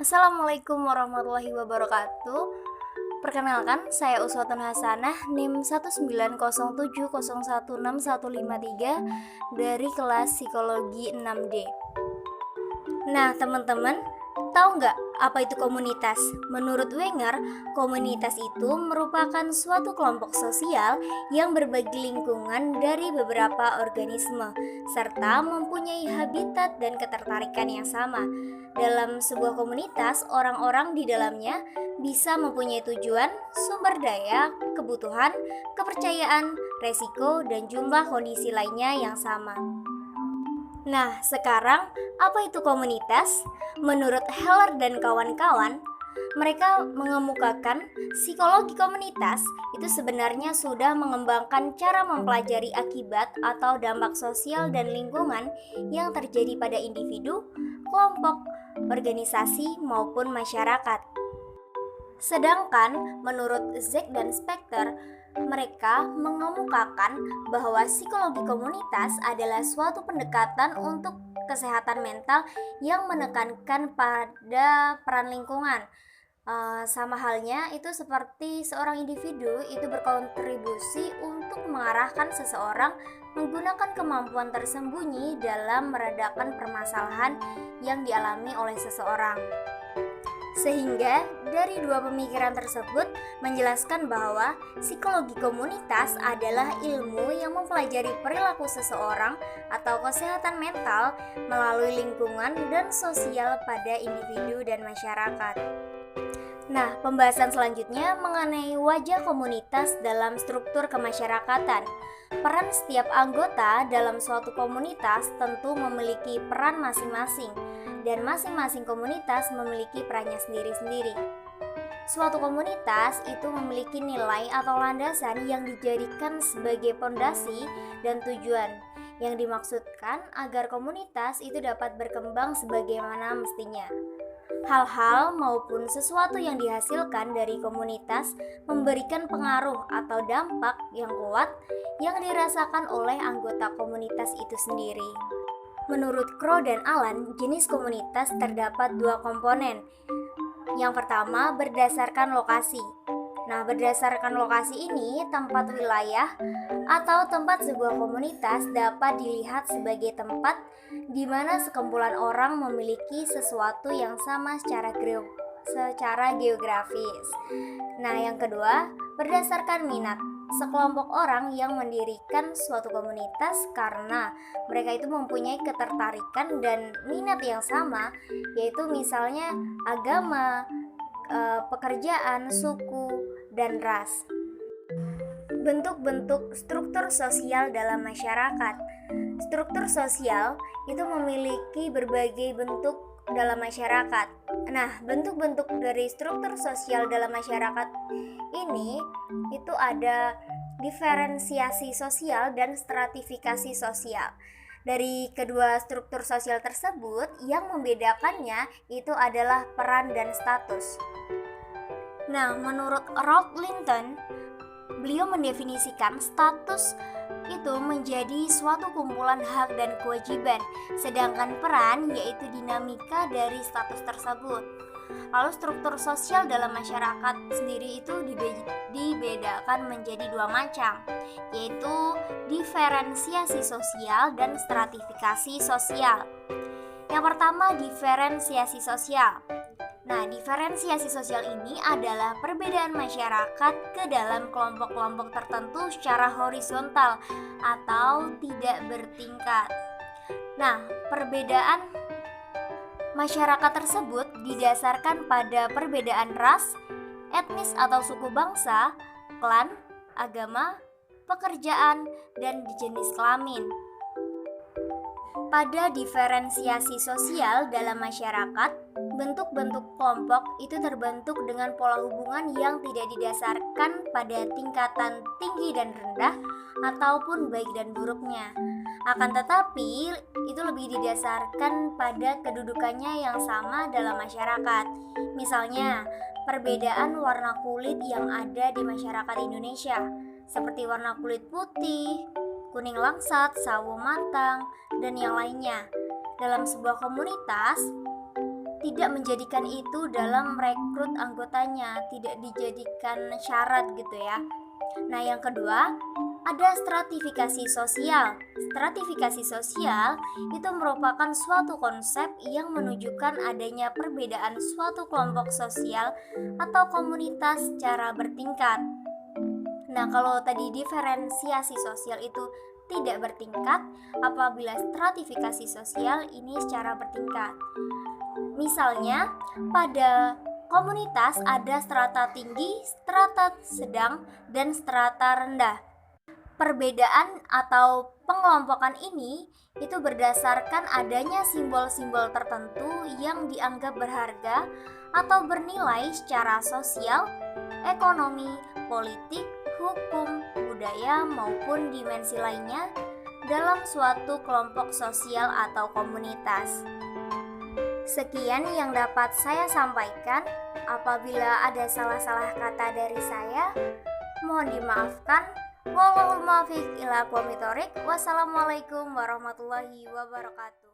Assalamualaikum warahmatullahi wabarakatuh. Perkenalkan, saya Uswatun Hasanah, NIM 19070161553 dari kelas Psikologi 6D. Nah, teman-teman, tahu nggak apa itu komunitas? Menurut Wenger, komunitas itu merupakan suatu kelompok sosial yang berbagi lingkungan dari beberapa organisme, serta mempunyai habitat dan ketertarikan yang sama. Dalam sebuah komunitas, orang-orang di dalamnya bisa mempunyai tujuan, sumber daya, kebutuhan, kepercayaan, resiko, dan jumlah kondisi lainnya yang sama. Nah, sekarang apa itu komunitas? Menurut Heller dan kawan-kawan, mereka mengemukakan psikologi komunitas itu sebenarnya sudah mengembangkan cara mempelajari akibat atau dampak sosial dan lingkungan yang terjadi pada individu, kelompok, organisasi, maupun masyarakat. Sedangkan menurut Zek dan Specter, mereka mengemukakan bahwa psikologi komunitas adalah suatu pendekatan untuk kesehatan mental yang menekankan pada peran lingkungan. Sama halnya itu seperti seorang individu itu berkontribusi untuk mengarahkan seseorang menggunakan kemampuan tersembunyi dalam meredakan permasalahan yang dialami oleh seseorang. Sehingga dari dua pemikiran tersebut menjelaskan bahwa psikologi komunitas adalah ilmu yang mempelajari perilaku seseorang atau kesehatan mental melalui lingkungan dan sosial pada individu dan masyarakat. Nah, pembahasan selanjutnya mengenai wajah komunitas dalam struktur kemasyarakatan. Peran setiap anggota dalam suatu komunitas tentu memiliki peran masing-masing, dan masing-masing komunitas memiliki perannya sendiri-sendiri. Suatu komunitas itu memiliki nilai atau landasan yang dijadikan sebagai fondasi dan tujuan, yang dimaksudkan agar komunitas itu dapat berkembang sebagaimana mestinya. Hal-hal maupun sesuatu yang dihasilkan dari komunitas memberikan pengaruh atau dampak yang kuat yang dirasakan oleh anggota komunitas itu sendiri. Menurut Crow dan Alan, jenis komunitas terdapat dua komponen. Yang pertama, berdasarkan lokasi. Nah, berdasarkan lokasi ini, tempat wilayah atau tempat sebuah komunitas dapat dilihat sebagai tempat di mana sekumpulan orang memiliki sesuatu yang sama secara geografis. Nah, yang kedua, berdasarkan minat. Sekelompok orang yang mendirikan suatu komunitas karena mereka itu mempunyai ketertarikan dan minat yang sama, yaitu misalnya agama, pekerjaan, suku, dan ras. Bentuk-bentuk struktur sosial dalam masyarakat. Struktur sosial itu memiliki berbagai bentuk dalam masyarakat. Nah, bentuk-bentuk dari struktur sosial dalam masyarakat ini itu ada diferensiasi sosial dan stratifikasi sosial. Dari kedua struktur sosial tersebut, yang membedakannya itu adalah peran dan status. Nah, menurut Ralph Linton, beliau mendefinisikan status itu menjadi suatu kumpulan hak dan kewajiban, sedangkan peran yaitu dinamika dari status tersebut. Lalu struktur sosial dalam masyarakat sendiri itu dibedakan menjadi dua macam, yaitu diferensiasi sosial dan stratifikasi sosial. Yang pertama, diferensiasi sosial. Nah, diferensiasi sosial ini adalah perbedaan masyarakat ke dalam kelompok-kelompok tertentu secara horizontal atau tidak bertingkat. Nah, perbedaan masyarakat tersebut didasarkan pada perbedaan ras, etnis atau suku bangsa, klan, agama, pekerjaan, dan jenis kelamin. Pada diferensiasi sosial dalam masyarakat, bentuk-bentuk kelompok itu terbentuk dengan pola hubungan yang tidak didasarkan pada tingkatan tinggi dan rendah ataupun baik dan buruknya. Akan tetapi, itu lebih didasarkan pada kedudukannya yang sama dalam masyarakat. Misalnya, perbedaan warna kulit yang ada di masyarakat Indonesia, seperti warna kulit putih, kuning langsat, sawo matang, dan yang lainnya. Dalam sebuah komunitas, tidak menjadikan itu dalam merekrut anggotanya, tidak dijadikan syarat gitu ya. Nah, yang kedua, ada stratifikasi sosial. Stratifikasi sosial itu merupakan suatu konsep yang menunjukkan adanya perbedaan suatu kelompok sosial atau komunitas secara bertingkat. Nah, kalau tadi diferensiasi sosial itu tidak bertingkat, apabila stratifikasi sosial ini secara bertingkat. Misalnya, pada komunitas ada strata tinggi, strata sedang, dan strata rendah. Perbedaan atau pengelompokan ini itu berdasarkan adanya simbol-simbol tertentu yang dianggap berharga atau bernilai secara sosial, ekonomi, politik, hukum, budaya maupun dimensi lainnya dalam suatu kelompok sosial atau komunitas. Sekian yang dapat saya sampaikan. Apabila ada salah-salah kata dari saya, mohon dimaafkan. Wallahul muwaffiq ila aqwamit thoriq. Wassalamualaikum warahmatullahi wabarakatuh.